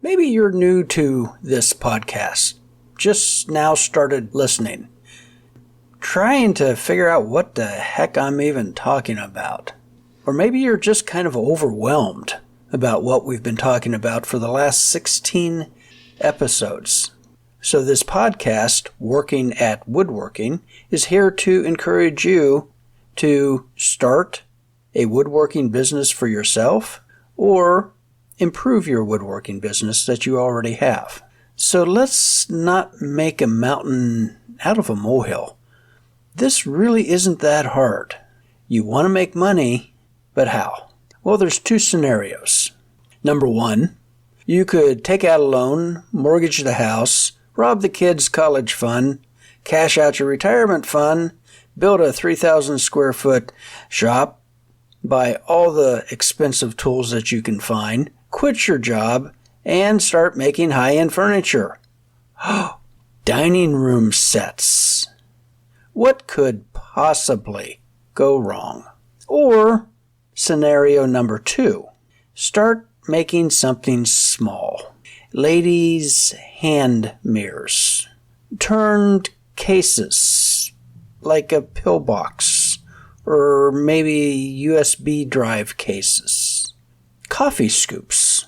Maybe you're new to this podcast, just now started listening, trying to figure out what the heck I'm even talking about. Or maybe you're just kind of overwhelmed about what we've been talking about for the last 16 episodes. So this podcast, Working at Woodworking, is here to encourage you to start a woodworking business for yourself or improve your woodworking business that you already have. So let's not make a mountain out of a molehill. This really isn't that hard. You want to make money, but how? Well, there's two scenarios. Number one, you could take out a loan, mortgage the house, rob the kids' college fund, cash out your retirement fund, build a 3,000 square foot shop, buy all the expensive tools that you can find, quit your job, and start making high-end furniture. Dining room sets. What could possibly go wrong? Or scenario number two, start making something small. Ladies' hand mirrors. Turned cases, like a pillbox, or maybe USB drive cases. Coffee scoops.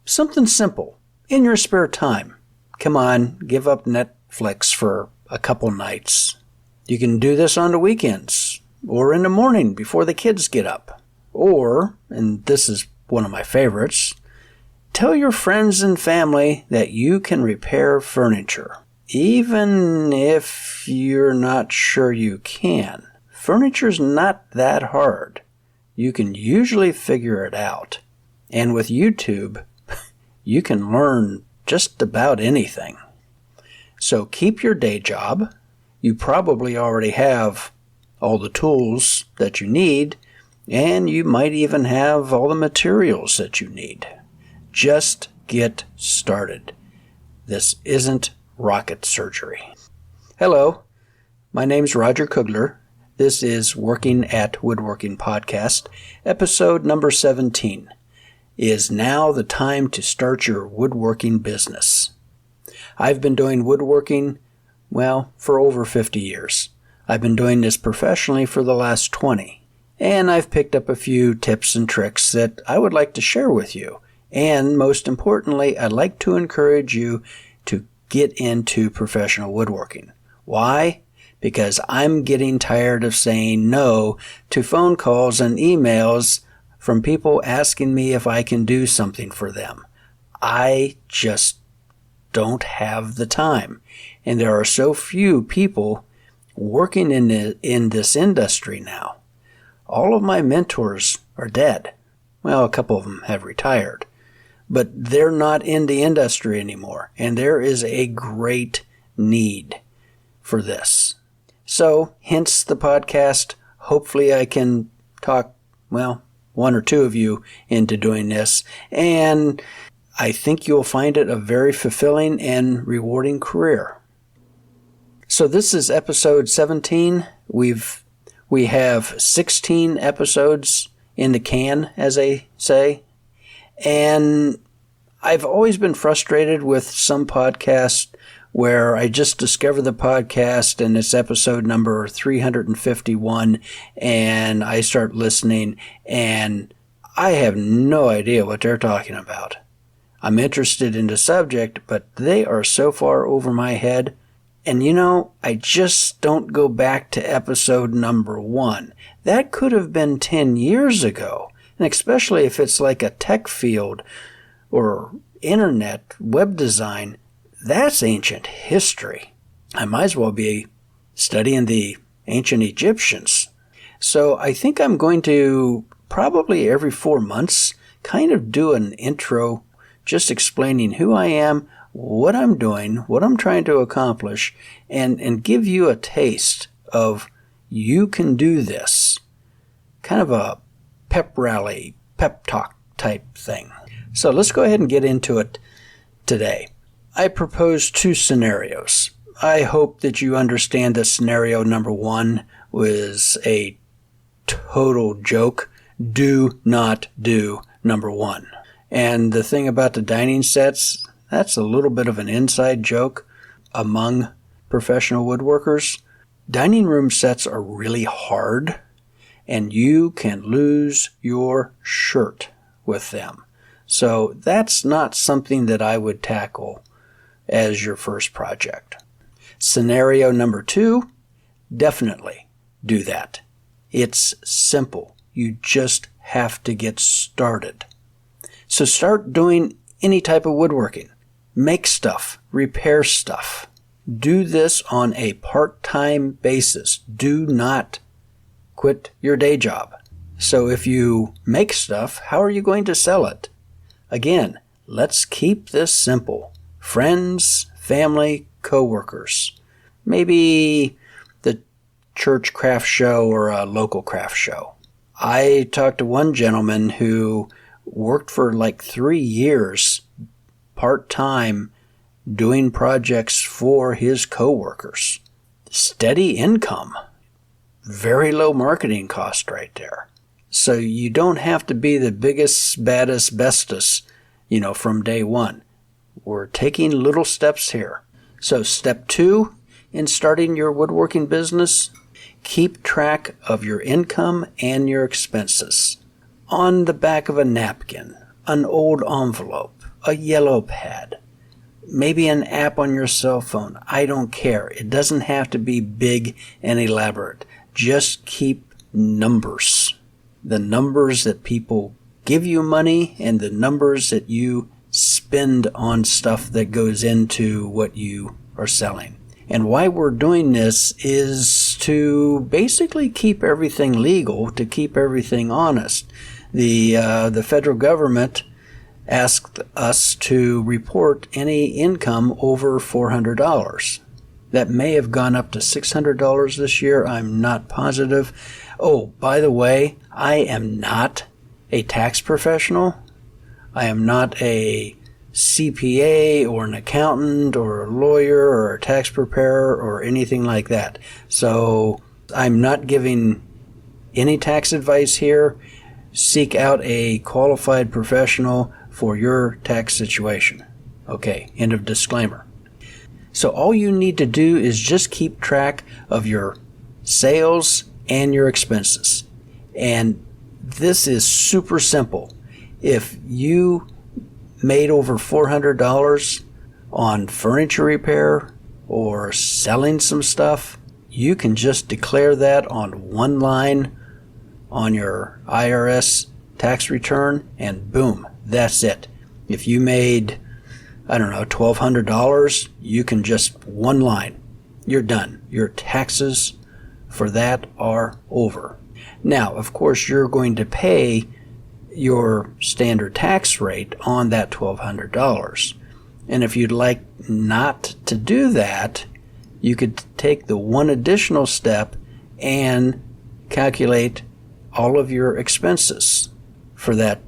Something simple, in your spare time. Come on, give up Netflix for a couple nights. You can do this on the weekends, or in the morning before the kids get up. Or, and this is one of my favorites, tell your friends and family that you can repair furniture. Even if you're not sure you can. Furniture's not that hard. You can usually figure it out. And with YouTube, you can learn just about anything. So keep your day job. You probably already have all the tools that you need, and you might even have all the materials that you need. Just get started. This isn't rocket surgery. Hello, my name's Roger Kugler. This is Working at Woodworking Podcast, episode number 17. Is now the time to start your woodworking business. I've been doing woodworking, for over 50 years. I've been doing this professionally for the last 20, and I've picked up a few tips and tricks that I would like to share with you. And most importantly, I'd like to encourage you to get into professional woodworking. Why? Because I'm getting tired of saying no to phone calls and emails from people asking me if I can do something for them. I just don't have the time. And there are so few people working in this industry now. All of my mentors are dead. Well, a couple of them have retired. But they're not in the industry anymore. And there is a great need for this. So, hence the podcast. Hopefully I can talk, one or two of you into doing this, and I think you'll find it a very fulfilling and rewarding career. So this is episode 17. We have 16 episodes in the can, as they say, and I've always been frustrated with some podcasts where I just discover the podcast and it's episode number 351 and I start listening and I have no idea what they're talking about. I'm interested in the subject, but they are so far over my head. And I just don't go back to episode number 1. That could have been 10 years ago. And especially if it's like a tech field or internet, web design, that's ancient history. I might as well be studying the ancient Egyptians. So I think I'm going to probably every 4 months kind of do an intro just explaining who I am, what I'm doing, what I'm trying to accomplish, and give you a taste of you can do this. Kind of a pep rally, pep talk type thing. So let's go ahead and get into it today. I propose two scenarios. I hope that you understand that scenario number 1 was a total joke. Do not do number 1. And the thing about the dining sets, that's a little bit of an inside joke among professional woodworkers. Dining room sets are really hard, and you can lose your shirt with them. So that's not something that I would tackle as your first project. Scenario number 2, definitely do that. It's simple. You just have to get started. So start doing any type of woodworking. Make stuff, repair stuff. Do this on a part-time basis. Do not quit your day job. So if you make stuff, how are you going to sell it? Again, let's keep this simple. Friends, family, coworkers. Maybe the church craft show or a local craft show. I talked to one gentleman who worked for like 3 years part-time doing projects for his coworkers. Steady income. Very low marketing cost right there. So you don't have to be the biggest, baddest, bestest, from day one. We're taking little steps here. So step 2 in starting your woodworking business, keep track of your income and your expenses. On the back of a napkin, an old envelope, a yellow pad, maybe an app on your cell phone. I don't care. It doesn't have to be big and elaborate. Just keep numbers. The numbers that people give you money and the numbers that you spend on stuff that goes into what you are selling. And why we're doing this is to basically keep everything legal, to keep everything honest. The federal government asked us to report any income over $400. That may have gone up to $600 this year. I'm not positive. Oh, by the way, I am not a tax professional. I am not a CPA or an accountant or a lawyer or a tax preparer or anything like that. So I'm not giving any tax advice here. Seek out a qualified professional for your tax situation. Okay, end of disclaimer. So all you need to do is just keep track of your sales and your expenses. And this is super simple. If you made over $400 on furniture repair or selling some stuff, you can just declare that on one line on your IRS tax return, and boom, that's it. If you made, $1,200, you can just one line. You're done. Your taxes for that are over. Now, of course, you're going to pay your standard tax rate on that $1,200. And if you'd like not to do that, you could take the one additional step and calculate all of your expenses for that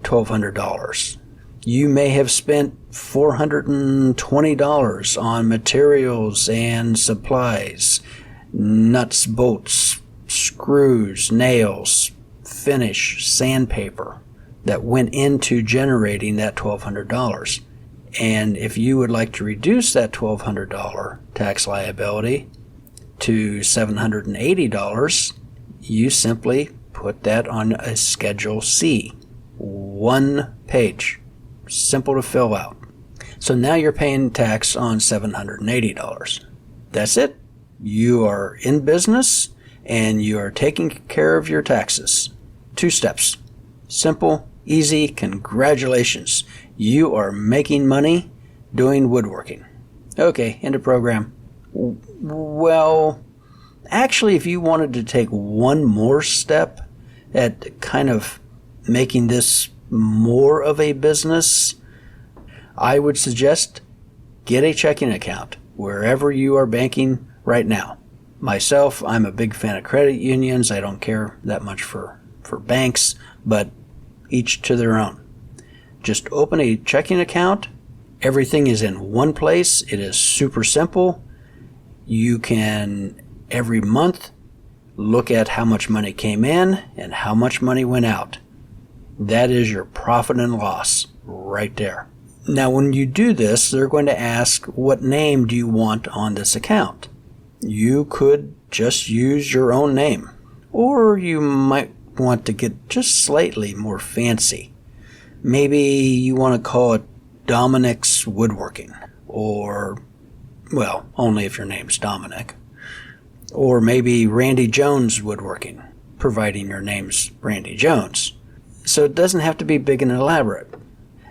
$1,200. You may have spent $420 on materials and supplies, nuts, bolts, screws, nails, finish, sandpaper that went into generating that $1,200. And if you would like to reduce that $1,200 tax liability to $780, you simply put that on a Schedule C. 1 page. Simple to fill out. So now you're paying tax on $780. That's it. You are in business and you are taking care of your taxes. 2 steps. Simple, easy, congratulations. You are making money doing woodworking. Okay, end of program. Well, actually, if you wanted to take one more step at kind of making this more of a business, I would suggest get a checking account wherever you are banking right now. Myself, I'm a big fan of credit unions. I don't care that much for banks, but each to their own. Just open a checking account. Everything is in one place. It is super simple. You can, every month, look at how much money came in and how much money went out. That is your profit and loss. right there. Now, when you do this, they're going to ask, what name do you want on this account? You could just use your own name, or you might want to get just slightly more fancy. Maybe you want to call it Dominic's Woodworking, or, well, only if your name's Dominic. Or maybe Randy Jones Woodworking, providing your name's Randy Jones. So it doesn't have to be big and elaborate.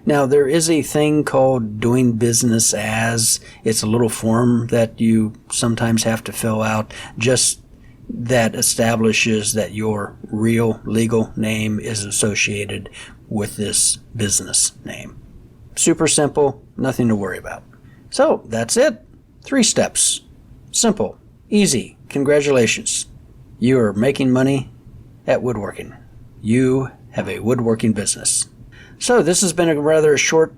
Now, there is a thing called doing business as. It's a little form that you sometimes have to fill out, just that establishes that your real legal name is associated with this business name. Super simple, nothing to worry about. So that's it. 3 steps. Simple, easy. Congratulations. You are making money at woodworking. You have a woodworking business. So this has been a rather short...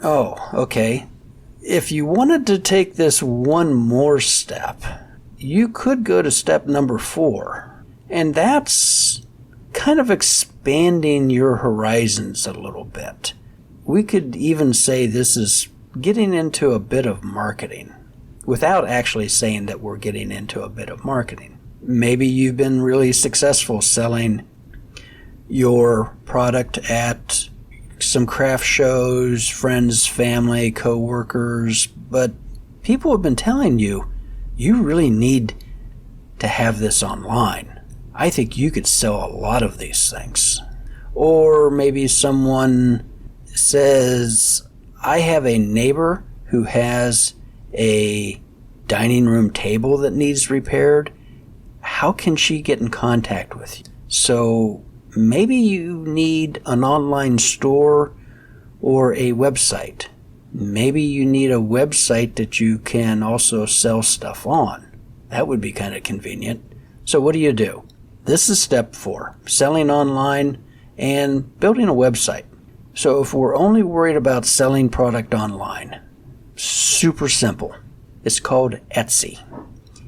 Oh, okay. If you wanted to take this one more step, you could go to step number 4. And that's kind of expanding your horizons a little bit. We could even say this is getting into a bit of marketing, without actually saying that we're getting into a bit of marketing. Maybe you've been really successful selling your product at some craft shows, friends, family, co-workers, but people have been telling you, you really need to have this online. I think you could sell a lot of these things. Or maybe someone says, I have a neighbor who has a dining room table that needs repaired. How can she get in contact with you? So maybe you need an online store or a website. Maybe you need a website that you can also sell stuff on. That would be kind of convenient. So what do? This is step 4, selling online and building a website. So if we're only worried about selling product online, super simple. It's called Etsy.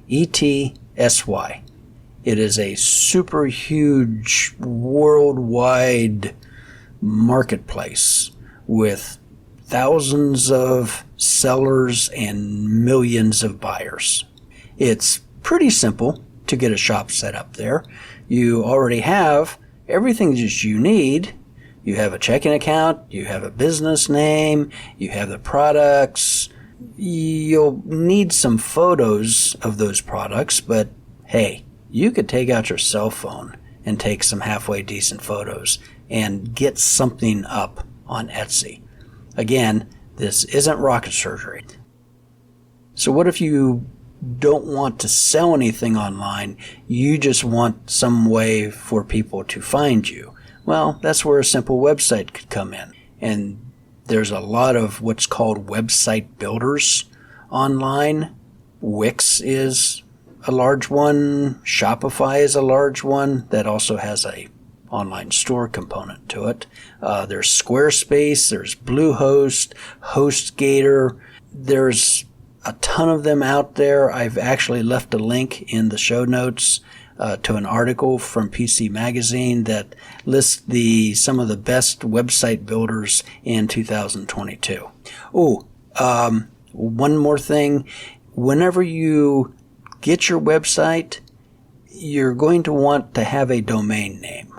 E-T-S-Y. It is a super huge worldwide marketplace with thousands of sellers and millions of buyers. It's pretty simple to get a shop set up there. You already have everything that you need. You have a checking account, you have a business name, you have the products. You'll need some photos of those products, but hey, you could take out your cell phone and take some halfway decent photos and get something up on Etsy. Again, this isn't rocket surgery. So what if you don't want to sell anything online, you just want some way for people to find you? Well, that's where a simple website could come in. And there's a lot of what's called website builders online. Wix is a large one. Shopify is a large one that also has a online store component to it. There's Squarespace, there's Bluehost, HostGator. There's a ton of them out there. I've actually left a link in the show notes to an article from PC Magazine that lists some of the best website builders in 2022. One more thing. Whenever you get your website, you're going to want to have a domain name.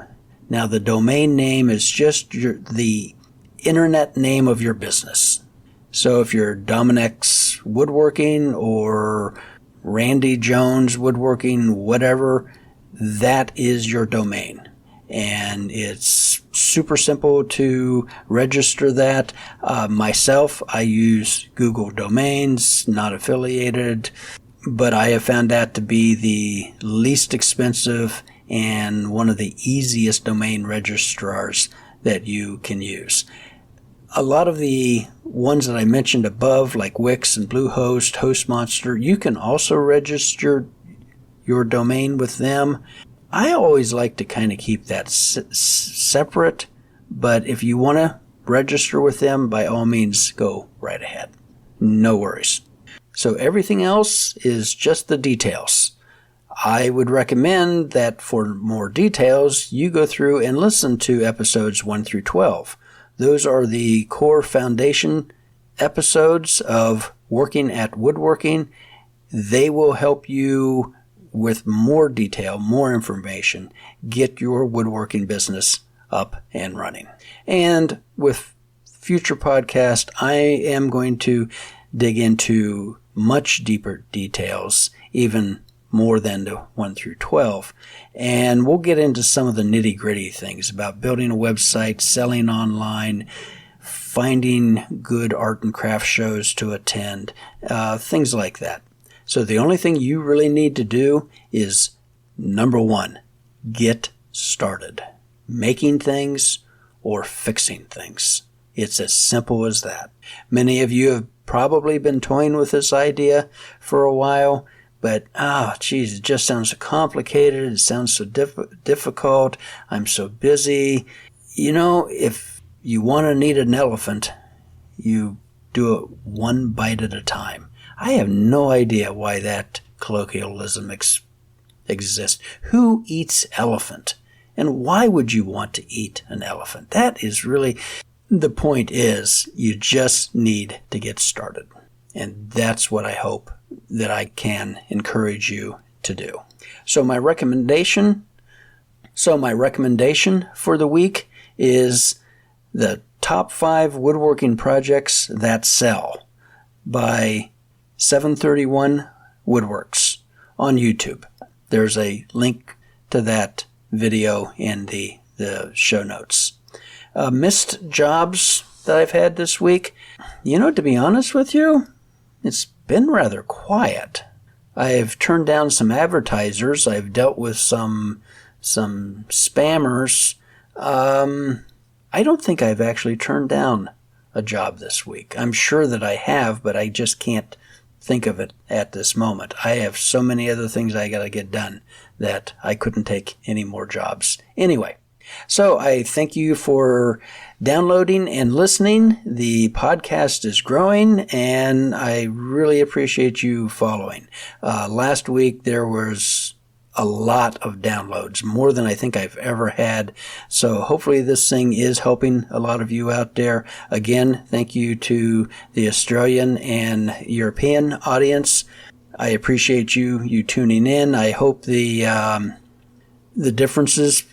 Now, the domain name is just the internet name of your business. So if you're Dominic's Woodworking or Randy Jones Woodworking, whatever, that is your domain. And it's super simple to register that. Myself, I use Google Domains, not affiliated, but I have found that to be the least expensive and one of the easiest domain registrars that you can use. A lot of the ones that I mentioned above, like Wix and Bluehost, HostMonster, you can also register your domain with them. I always like to kind of keep that separate, but if you want to register with them, by all means, go right ahead. No worries. So everything else is just the details. I would recommend that for more details, you go through and listen to episodes 1 through 12. Those are the core foundation episodes of Working at Woodworking. They will help you with more detail, more information, get your woodworking business up and running. And with future podcasts, I am going to dig into much deeper details, even more than the 1 through 12. And we'll get into some of the nitty-gritty things about building a website, selling online, finding good art and craft shows to attend, things like that. So the only thing you really need to do is, number one, get started. Making things or fixing things. It's as simple as that. Many of you have probably been toying with this idea for a while, but, it just sounds so complicated. It sounds so difficult. I'm so busy. If you want to knead an elephant, you do it one bite at a time. I have no idea why that colloquialism exists. Who eats elephant? And why would you want to eat an elephant? That is really, the point is, you just need to get started. And that's what I hope that I can encourage you to do. So my recommendation for the week is the top 5 woodworking projects that sell by 731 Woodworks on YouTube. There's a link to that video in the show notes. Missed jobs that I've had this week. To be honest with you, it's been rather quiet. I've turned down some advertisers. I've dealt with some spammers. I don't think I've actually turned down a job this week. I'm sure that I have, but I just can't think of it at this moment. I have so many other things I got to get done that I couldn't take any more jobs. Anyway, so I thank you for downloading and listening. The podcast is growing, and I really appreciate you following. Last week there was a lot of downloads, more than I think I've ever had. So hopefully this thing is helping a lot of you out there. Again, thank you to the Australian and European audience. I appreciate you tuning in. I hope the differences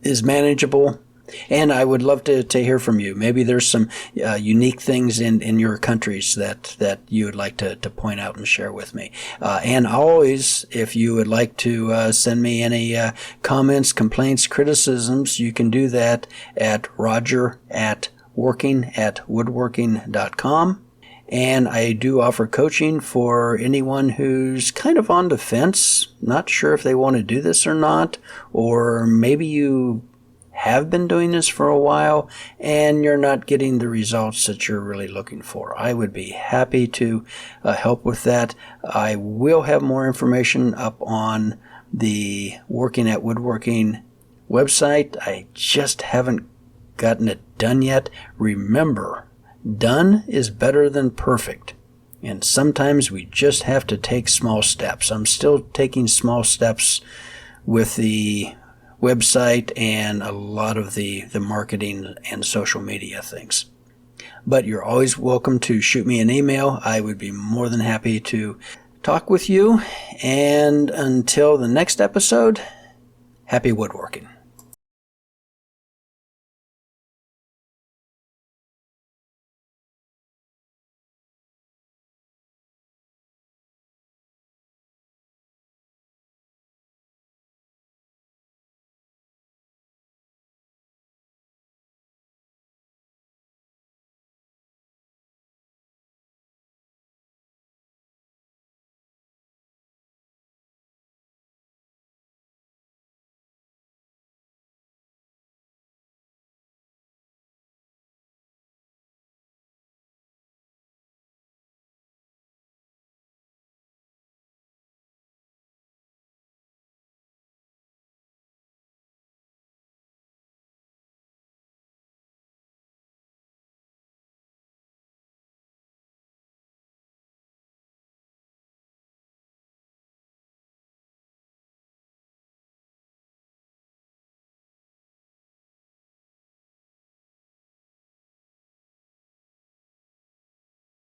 is manageable. And I would love to hear from you. Maybe there's some unique things in your countries that you would like to point out and share with me. And always, if you would like to send me any comments, complaints, criticisms, you can do that at roger@woodworking.com. And I do offer coaching for anyone who's kind of on the fence, not sure if they want to do this or not, or maybe you have been doing this for a while and you're not getting the results that you're really looking for. I would be happy to help with that. I will have more information up on the Working at Woodworking website. I just haven't gotten it done yet. Remember, done is better than perfect. And sometimes we just have to take small steps. I'm still taking small steps with the website and a lot of the marketing and social media things. But you're always welcome to shoot me an email. I would be more than happy to talk with you. And until the next episode, happy woodworking.